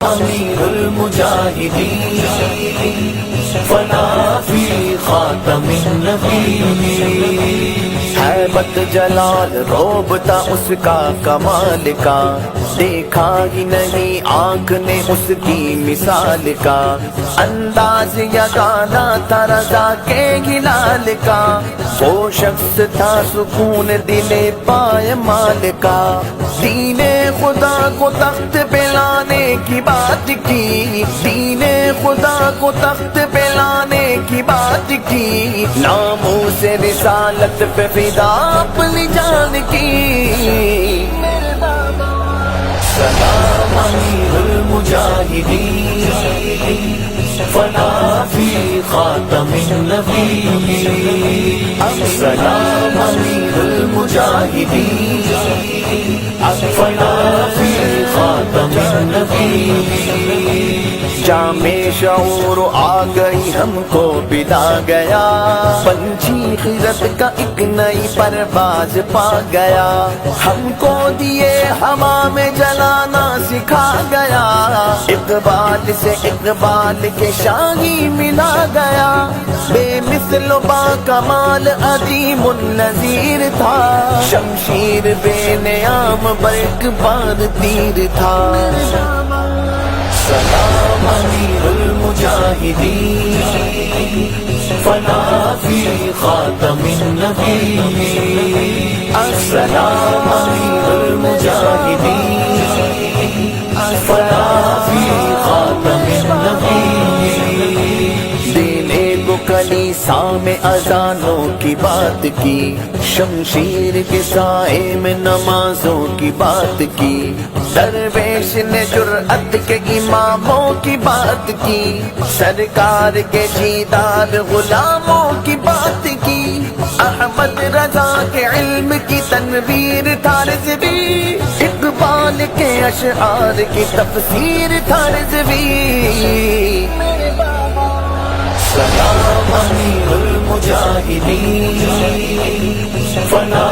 امیر المجاہدین فنا فی خاتم النبیین ہیبت جلال روب تھا اس کا کمال کا دیکھا ہی نہیں آنکھ نے اس کی مثال کا انداز یگانہ تھا رضا کے ہلال کا وہ شخص تھا سکون دل پائے مال کا دین خدا کو تخت پہ لانے کی بات کی دین خدا کو تخت پہ لانے کی بات کی ناموں سے رسالت پہ فدا اپنی جان کی سلام امیر المجاہدین فنا فی خاتم النبیین سلام امیر المجاہدین فنا فی خاتم النبیین جامع شعور آ گئی ہم کو بلا گیا پنچھی خیرت کا ایک نئی پرواز پا گیا ہم کو دیے ہوا میں جلانا سکھا گیا اقبال سے اقبال کے شاہی ملا گیا بے مثل و با کمال عظیم النظیر تھا شمشیر بے نیام برق بار تیر تھا سلام امیر المجاہدین فنا فی خاتم النبیین السلام امیر المجاہدین فنا فی خاتم النبیین دینے کو کلیسا میں اذانوں کی بات کی شمشیر کے سائے میں نمازوں کی بات کی درویش نے جرأت کے اماموں کی بات کی سرکار کے جیدار غلاموں کی بات کی احمد رضا کے علم کی تنویر تھا رضوی اقبال کے اشعار کی تفسیر تھا رضوی سلام امیر المجاہدین فنا